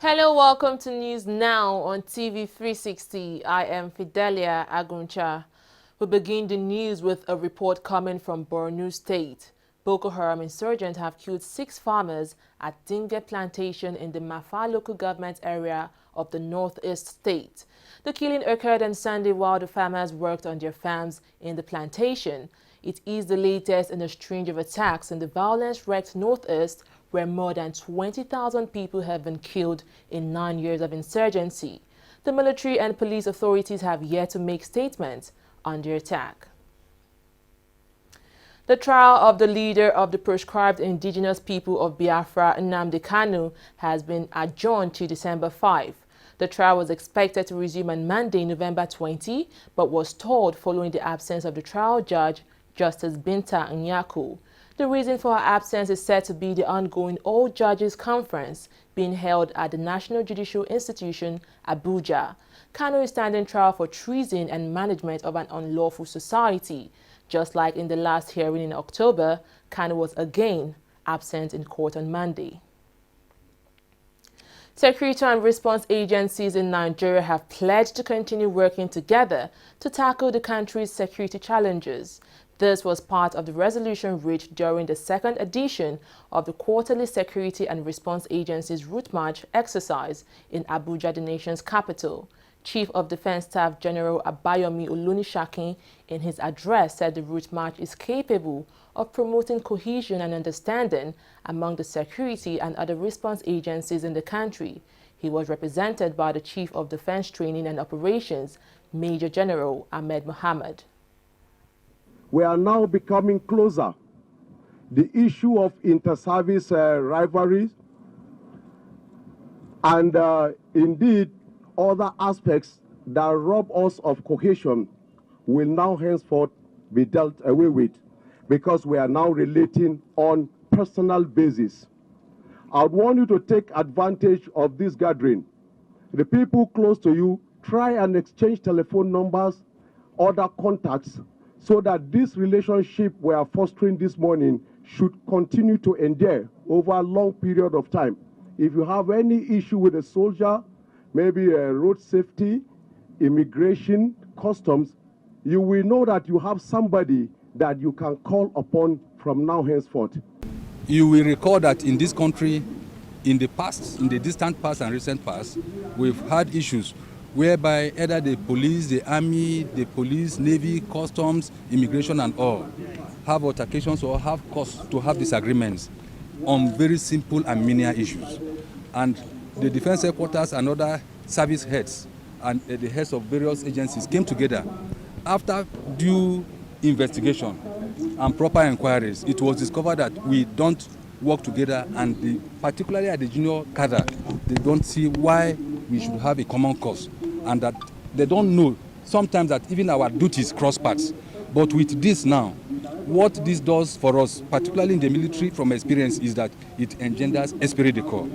Hello, welcome to News Now on TV360. I am Fidelia Aguncha. We begin the news with a report coming from Borno State. Boko Haram insurgents have killed 6 farmers at Dinge Plantation in the Mafa local government area of the northeast state. The killing occurred on Sunday while the farmers worked on their farms in the plantation. It is the latest in a string of attacks in the violence-wrecked northeast, where more than 20,000 people have been killed in 9 years of insurgency. The military and police authorities have yet to make statements on the attack. The trial of the leader of the proscribed indigenous people of Biafra, Nnamdi Kanu, has been adjourned to December 5. The trial was expected to resume on Monday, November 20, but was stalled following the absence of the trial judge, Justice Binta Nyako. The reason for her absence is said to be the ongoing All Judges Conference being held at the National Judicial Institution, Abuja. Kanu is standing trial for treason and management of an unlawful society. Just like in the last hearing in October, Kanu was again absent in court on Monday. Security and response agencies in Nigeria have pledged to continue working together to tackle the country's security challenges. This was part of the resolution reached during the second edition of the quarterly Security and Response Agency's Route March exercise in Abuja, the nation's capital. Chief of Defense Staff General Abayomi Olunishakin, in his address, said the Route March is capable of promoting cohesion and understanding among the security and other response agencies in the country. He was represented by the Chief of Defense Training and Operations, Major General Ahmed Mohammed. We are now becoming closer. The issue of inter-service rivalries and indeed other aspects that rob us of cohesion will now henceforth be dealt away with, because we are now relating on personal basis. I would want you to take advantage of this gathering. The people close to you, try and exchange telephone numbers, other contacts, so that this relationship we are fostering this morning should continue to endure over a long period of time. If you have any issue with a soldier, maybe road safety, immigration, customs, you will know that you have somebody that you can call upon from now henceforth. You will recall that in this country, in the past, in the distant past and recent past, we've had issues whereby either the police, the army, the police, navy, customs, immigration and all have altercations or have cause to have disagreements on very simple and menial issues. And the defense headquarters and other service heads and the heads of various agencies came together. After due investigation and proper inquiries, it was discovered that we don't work together, and particularly at the junior cadre, they don't see why we should have a common cause, and that they don't know sometimes that even our duties cross paths. But with this now, what this does for us, particularly in the military from experience, is that it engenders esprit de corps.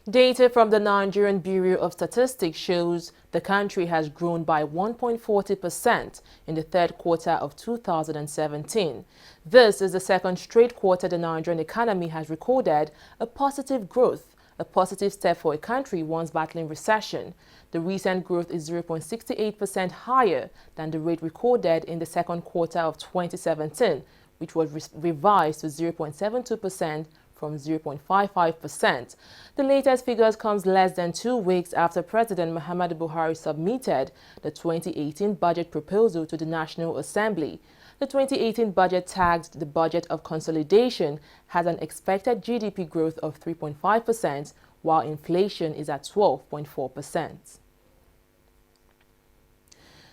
Data from the Nigerian Bureau of Statistics shows the country has grown by 1.40% in the third quarter of 2017. This is the second straight quarter the Nigerian economy has recorded a positive growth, a positive step for a country once battling recession. The recent growth is 0.68% higher than the rate recorded in the second quarter of 2017, which was revised to 0.72% from 0.55%. The latest figures comes less than 2 weeks after President Muhammadu Buhari submitted the 2018 budget proposal to the National Assembly. The 2018 budget, tagged the budget of consolidation, has an expected GDP growth of 3.5%, while inflation is at 12.4%.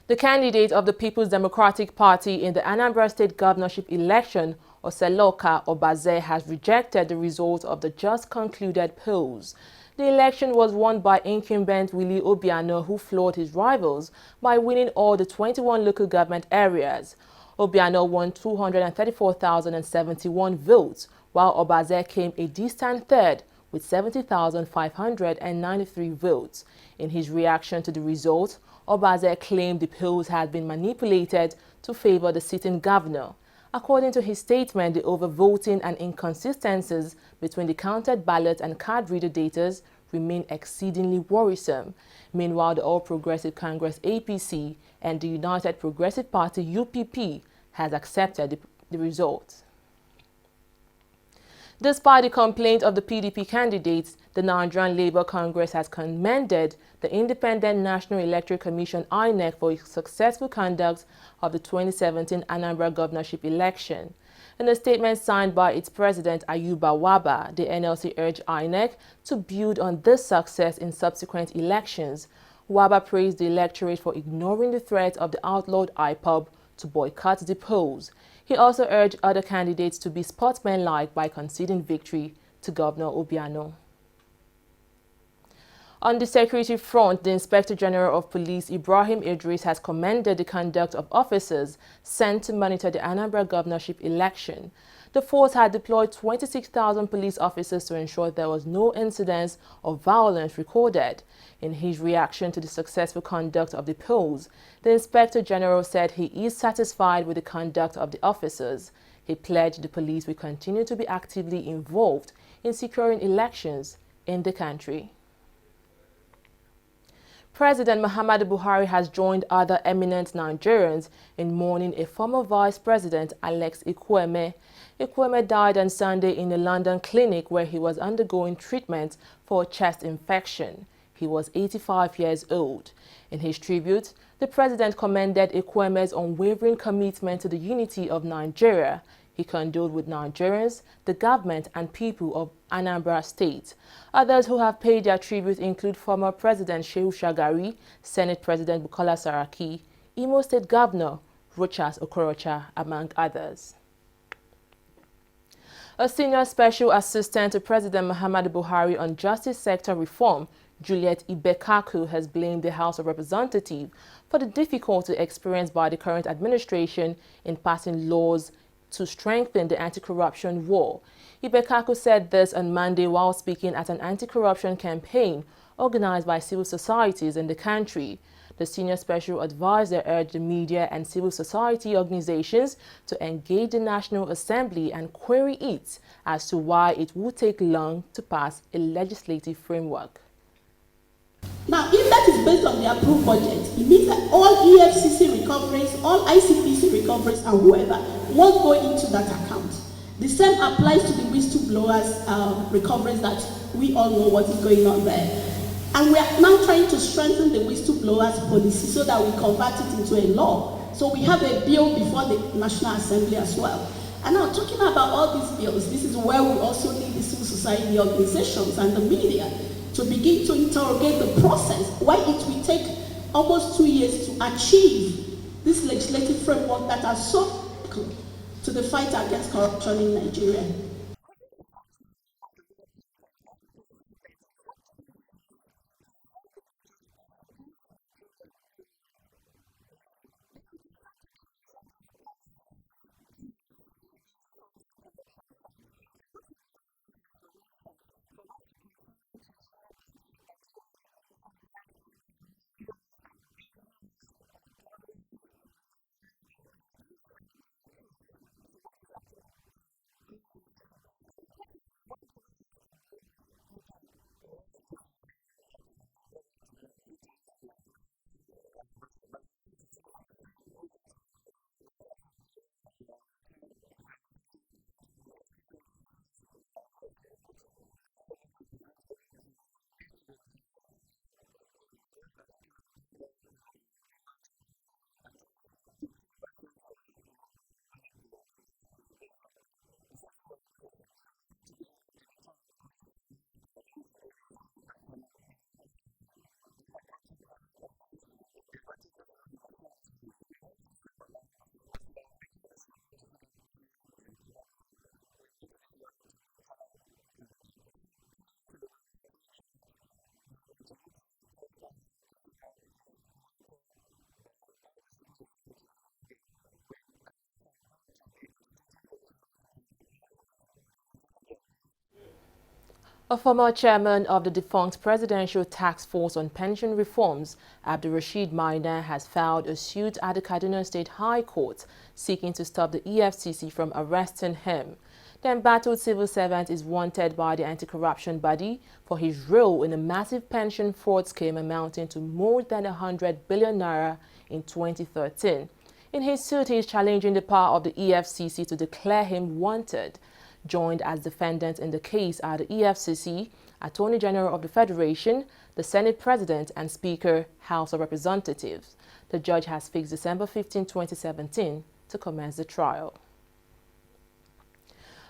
The candidate of the People's Democratic Party in the Anambra State governorship election, Oseloka Obaze, has rejected the result of the just concluded polls. The election was won by incumbent Willie Obiano, who floored his rivals by winning all the 21 local government areas. Obiano won 234,071 votes, while Obaze came a distant third with 70,593 votes. In his reaction to the result, Obaze claimed the polls had been manipulated to favor the sitting governor. According to his statement, the overvoting and inconsistencies between the counted ballots and card reader data remain exceedingly worrisome. Meanwhile, the All Progressive Congress APC and the United Progressive Party UPP has accepted the results. Despite the complaint of the PDP candidates, the Nigerian Labour Congress has commended the Independent National Electoral Commission (INEC) for its successful conduct of the 2017 Anambra governorship election. In a statement signed by its president Ayuba Waba, the NLC urged INEC to build on this success in subsequent elections. Waba praised the electorate for ignoring the threat of the outlawed IPOB to boycott the polls. He also urged other candidates to be sportsmanlike by conceding victory to Governor Obiano. On the security front, the Inspector General of Police, Ibrahim Idris, has commended the conduct of officers sent to monitor the Anambra governorship election. The force had deployed 26,000 police officers to ensure there was no incidents of violence recorded. In his reaction to the successful conduct of the polls, the Inspector General said he is satisfied with the conduct of the officers. He pledged the police will continue to be actively involved in securing elections in the country. President Muhammadu Buhari has joined other eminent Nigerians in mourning a former Vice President, Alex Ekwueme. Ekwueme died on Sunday in a London clinic where he was undergoing treatment for a chest infection. He was 85 years old. In his tribute, the president commended Ekwueme's unwavering commitment to the unity of Nigeria. He condoled with Nigerians, the government and people of Anambra State. Others who have paid their tribute include former President Shehu Shagari, Senate President Bukola Saraki, Imo State Governor Rochas Okorocha, among others. A senior special assistant to President Muhammadu Buhari on justice sector reform, Juliet Ibekaku, has blamed the House of Representatives for the difficulty experienced by the current administration in passing laws to strengthen the anti-corruption war. Ibekaku said this on Monday while speaking at an anti-corruption campaign organized by civil societies in the country. The senior special advisor urged the media and civil society organizations to engage the National Assembly and query it as to why it would take long to pass a legislative framework. Now, if that is based on the approved budget, it means that all EFCC recoveries, all ICPC recoveries, and whoever won't go into that account. The same applies to the whistleblowers' recoveries that we all know what is going on there. And we are now trying to strengthen the whistleblowers policy so that we convert it into a law. So we have a bill before the National Assembly as well. And now, talking about all these bills, this is where we also need the civil society organizations and the media to begin to interrogate the process, why it will take almost 2 years to achieve this legislative framework that are so critical to the fight against corruption in Nigeria. A former chairman of the defunct Presidential Task Force on Pension Reforms, Abdulrasheed Maina, has filed a suit at the Kaduna State High Court seeking to stop the EFCC from arresting him. The embattled civil servant is wanted by the anti-corruption body for his role in a massive pension fraud scheme amounting to more than 100 billion naira in 2013. In his suit, he is challenging the power of the EFCC to declare him wanted. Joined as defendants in the case are the EFCC, Attorney General of the Federation, the Senate President and Speaker, House of Representatives. The judge has fixed December 15, 2017 to commence the trial.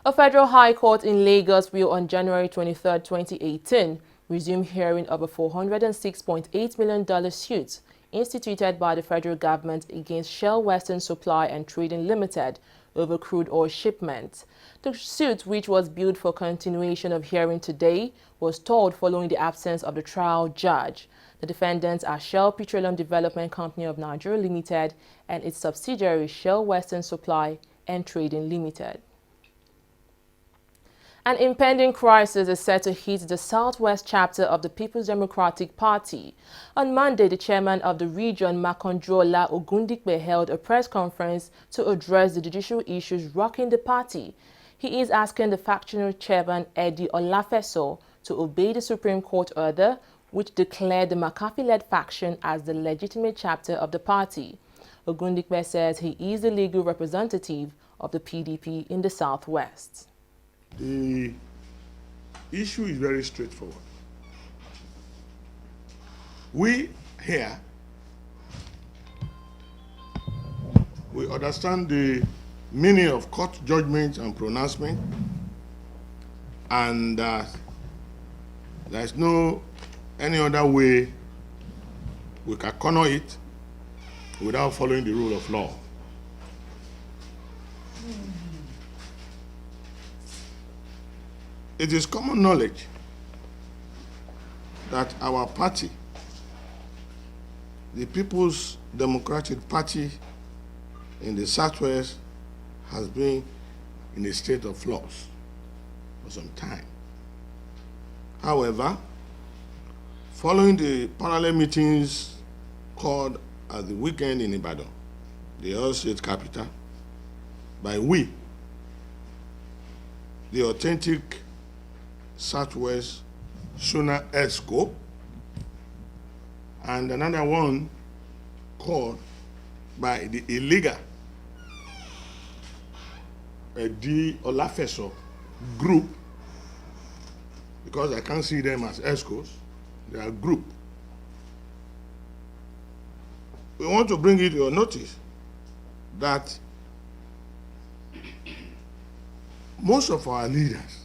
A federal high court in Lagos will on January 23, 2018 resume hearing of a $406.8 million suit instituted by the federal government against Shell Western Supply and Trading Limited over crude oil shipments. The suit, which was billed for continuation of hearing today, was stalled following the absence of the trial judge. The defendants are Shell Petroleum Development Company of Nigeria Limited and its subsidiary Shell Western Supply and Trading Limited. An impending crisis is set to hit the Southwest chapter of the People's Democratic Party. On Monday, the chairman of the region, Makondrola Ogundikpe, held a press conference to address the judicial issues rocking the party. He is asking the factional chairman, Eddie Olafeso, to obey the Supreme Court order, which declared the McCarthy-led faction as the legitimate chapter of the party. Ogundikpe says he is the legal representative of the PDP in the Southwest. The issue is very straightforward. We here, we understand the meaning of court judgment and pronouncement, and there's no any other way we can corner it without following the rule of law. It is common knowledge that our party, the People's Democratic Party in the Southwest, has been in a state of flux for some time. However, following the parallel meetings called at the weekend in Ibadan, the Oyo State capital, by we, the authentic Southwest Suna ESCO, and another one called by the illegal D. Olafeso group, because I can't see them as ESCOs, they are group. We want to bring it to your notice that most of our leaders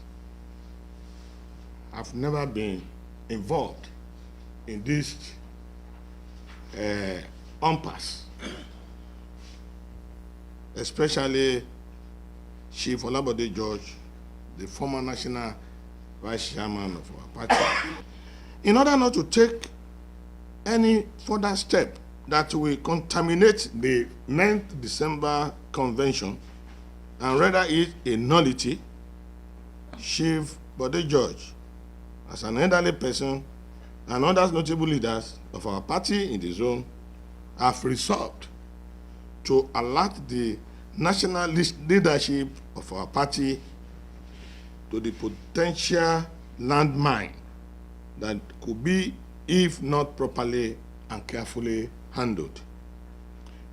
have never been involved in this impasse, especially Chief Olabode George, the former national vice chairman of our party. In order not to take any further step that will contaminate the 9th December convention and render it a nullity, Chief Bode George, as an elderly person, and other notable leaders of our party in the zone have resolved to alert the national leadership of our party to the potential landmine that could be, if not properly and carefully handled.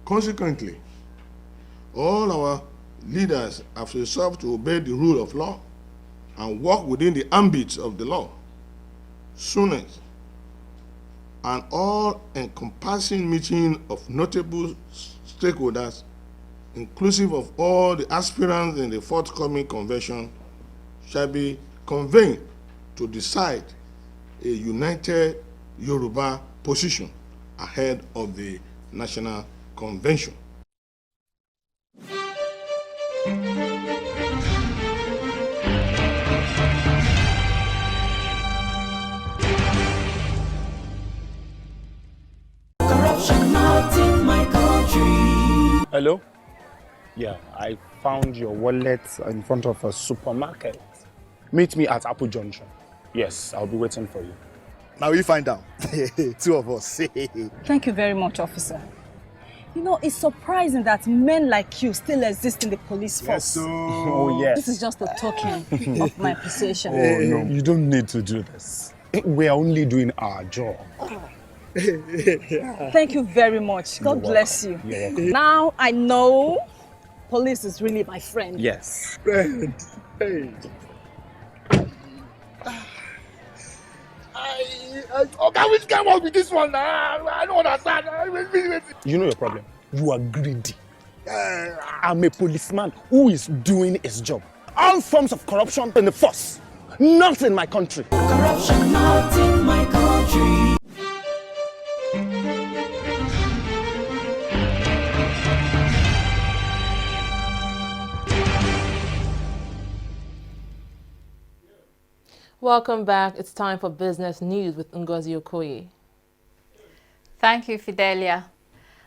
Consequently, all our leaders have resolved to obey the rule of law and work within the ambit of the law. Soonest, an all-encompassing meeting of notable stakeholders, inclusive of all the aspirants in the forthcoming convention, shall be convened to decide a united Yoruba position ahead of the national convention. Hello? Yeah, I found your wallet in front of a supermarket. Meet me at Apple Junction. Yes, I'll be waiting for you. Now we find out. Two of us. Thank you very much, officer. You know, it's surprising that men like you still exist in the police force. Yes, so... Oh, yes. This is just a token of my appreciation. Oh, no. You don't need to do this. We are only doing our job. Thank you very much. God bless you. You're welcome. Now I know police is really my friend. Yes. Friend. Hey. Okay, which came up with this one? I don't understand. You know your problem. You are greedy. I'm a policeman who is doing his job. All forms of corruption in the force, not in my country. Corruption not in my country. Welcome back. It's time for business news with Ngozi Okoye. Thank you, Fidelia.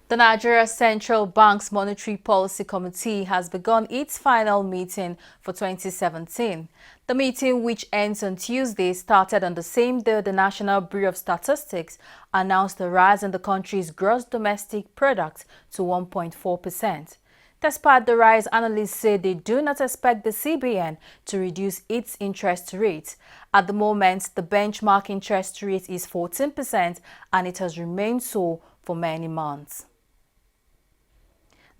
The Nigeria Central Bank's Monetary Policy Committee has begun its final meeting for 2017. The meeting, which ends on Tuesday, started on the same day the National Bureau of Statistics announced a rise in the country's gross domestic product to 1.4%. Despite the rise, analysts say they do not expect the CBN to reduce its interest rate. At the moment, the benchmark interest rate is 14% and it has remained so for many months.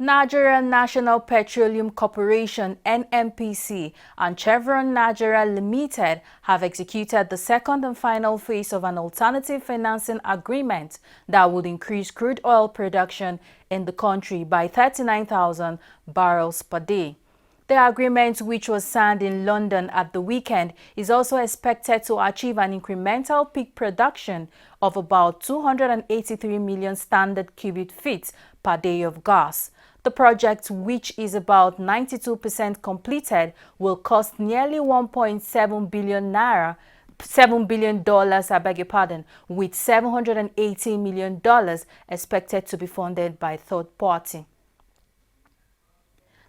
Nigeria National Petroleum Corporation (NNPC) and Chevron Nigeria Limited have executed the second and final phase of an alternative financing agreement that would increase crude oil production in the country by 39,000 barrels per day. The agreement, which was signed in London at the weekend, is also expected to achieve an incremental peak production of about 283 million standard cubic feet per day of gas. The project, which is about 92% completed, will cost nearly 1.7 billion naira, $7 billion, with $780 million expected to be funded by third party.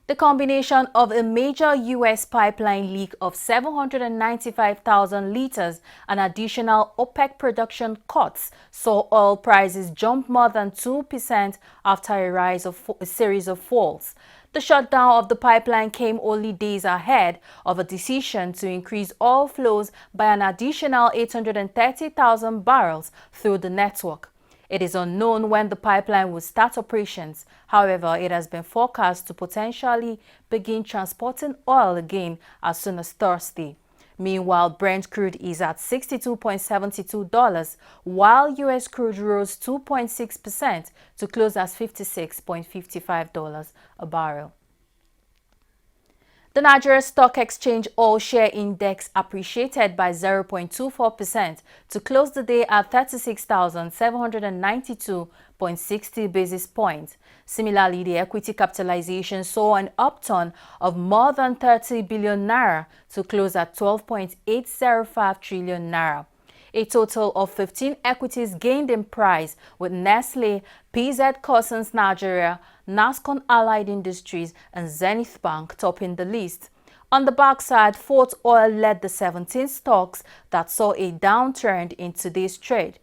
The combination of a major U.S. pipeline leak of 795,000 liters and additional OPEC production cuts saw oil prices jump more than 2% after a series of falls. The shutdown of the pipeline came only days ahead of a decision to increase oil flows by an additional 830,000 barrels through the network. It is unknown when the pipeline will start operations. However, it has been forecast to potentially begin transporting oil again as soon as Thursday. Meanwhile, Brent crude is at $62.72, while U.S. crude rose 2.6% to close at $56.55 a barrel. The Nigeria Stock Exchange All Share Index appreciated by 0.24% to close the day at 36,792.60 basis points. Similarly, the equity capitalization saw an upturn of more than 30 billion naira to close at 12.805 trillion naira. A total of 15 equities gained in price, with Nestle, PZ Cussons Nigeria, Nascon Allied Industries and Zenith Bank topping the list. On the backside, Fort Oil led the 17 stocks that saw a downtrend in today's trade.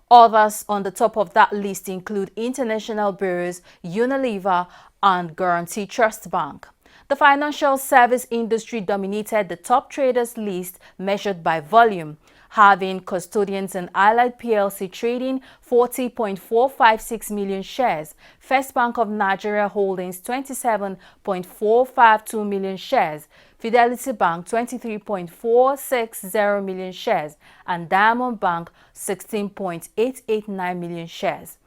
Others on the top of that list include International Breweries, Unilever and Guarantee Trust Bank. The financial service industry dominated the top traders list measured by volume, having Custodians and Allied PLC trading 40.456 million shares, First Bank of Nigeria Holdings 27.452 million shares, Fidelity Bank 23.460 million shares, and Diamond Bank 16.889 million shares.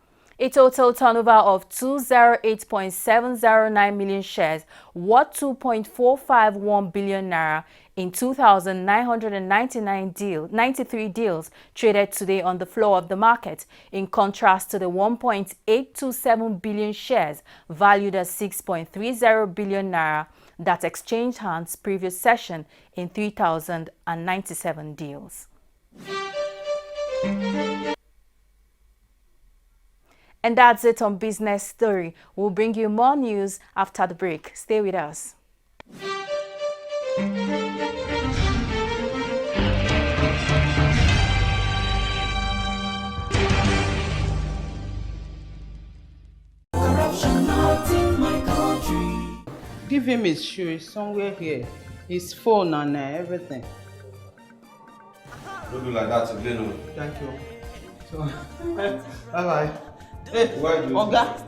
A total turnover of 208.709 million shares, worth 2.451 billion naira in 2,993 deals traded today on the floor of the market, in contrast to the 1.827 billion shares valued at 6.30 billion naira that exchanged hands previous session in 3,097 deals. And that's it on Business Story. We'll bring you more news after the break. Stay with us. Give him his shoe. It's somewhere here. His phone and everything. Don't do like that again. Thank you. So, bye-bye. Hey, Oga,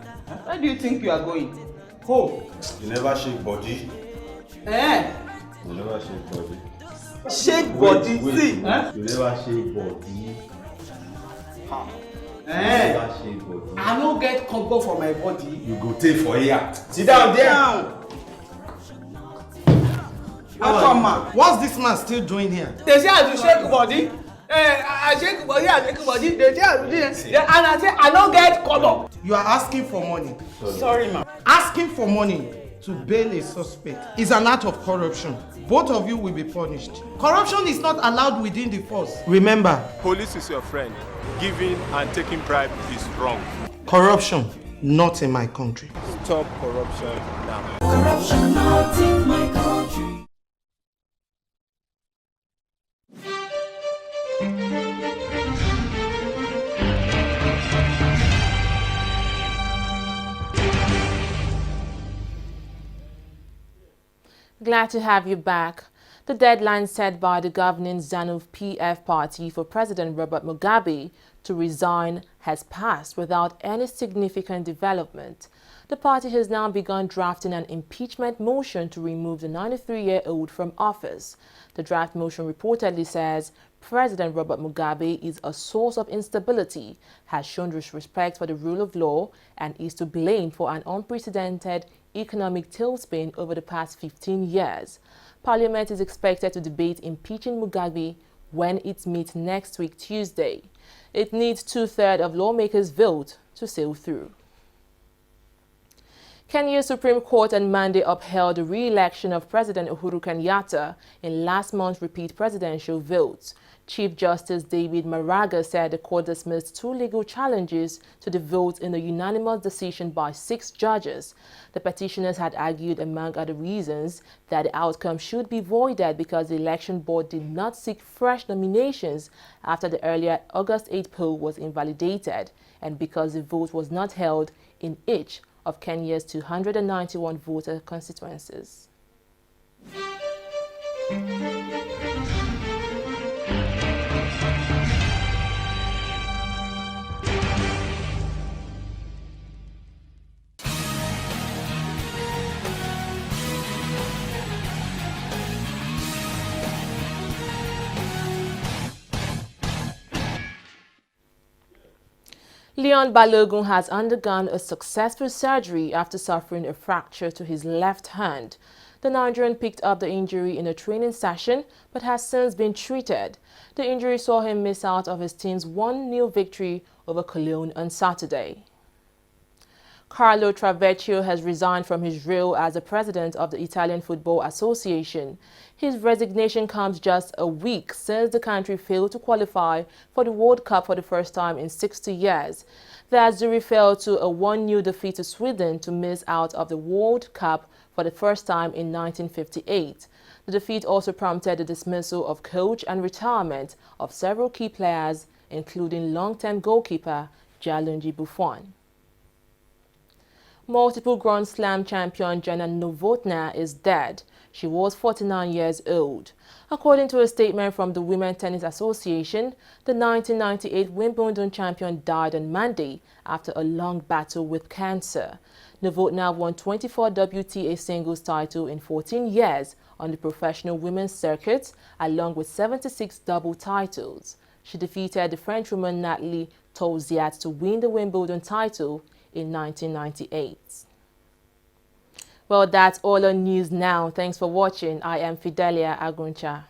where do you think you are going? Home. You never shake body. Eh? You never shake body. Shake body, see? Huh? You never shake body. Eh? Never shake body. I don't get combo for my body. You go take for here. Sit down there. Down. What's this man still doing here? They say I do shake body. I shake body, I shake body. They say I do this. And I say I don't get color. You are asking for money. Sorry, ma'am. Asking for money to bail a suspect is an act of corruption. Both of you will be punished. Corruption is not allowed within the force. Remember, police is your friend. Giving and taking bribe is wrong. Corruption, not in my country. Stop corruption now. Corruption not in my country. Glad to have you back. The deadline set by the governing ZANU-PF party for President Robert Mugabe to resign has passed without any significant development. The party has now begun drafting an impeachment motion to remove the 93-year-old from office. The draft motion reportedly says President Robert Mugabe is a source of instability, has shown disrespect for the rule of law, and is to blame for an unprecedented economic tailspin over the past 15 years. Parliament is expected to debate impeaching Mugabe when it meets next week, Tuesday. It needs 2/3 of lawmakers' vote to sail through. Kenya's Supreme Court on Monday upheld the re-election of President Uhuru Kenyatta in last month's repeat presidential votes. Chief Justice David Maraga said the court dismissed 2 legal challenges to the vote in a unanimous decision by 6 judges. The petitioners had argued, among other reasons, that the outcome should be voided because the election board did not seek fresh nominations after the earlier August 8 poll was invalidated, and because the vote was not held in each of Kenya's 291 voter constituencies. Leon Balogun has undergone a successful surgery after suffering a fracture to his left hand. The Nigerian picked up the injury in a training session but has since been treated. The injury saw him miss out of his team's 1-0 victory over Cologne on Saturday. Carlo Travecchio has resigned from his role as the president of the Italian Football Association. His resignation comes just a week since the country failed to qualify for the World Cup for the first time in 60 years. The Azzurri fell to a 1-0 defeat to Sweden to miss out of the World Cup for the first time in 1958. The defeat also prompted the dismissal of coach and retirement of several key players, including long-term goalkeeper Gianluigi Buffon. Multiple Grand Slam champion Jana Novotná is dead. She was 49 years old. According to a statement from the Women's Tennis Association, the 1998 Wimbledon champion died on Monday after a long battle with cancer. Novotná won 24 WTA singles titles in 14 years on the professional women's circuit, along with 76 double titles. She defeated the Frenchwoman Natalie Tauziat to win the Wimbledon title in 1998. Well, that's all on news now. Thanks for watching. I am Fidelia Aguncha.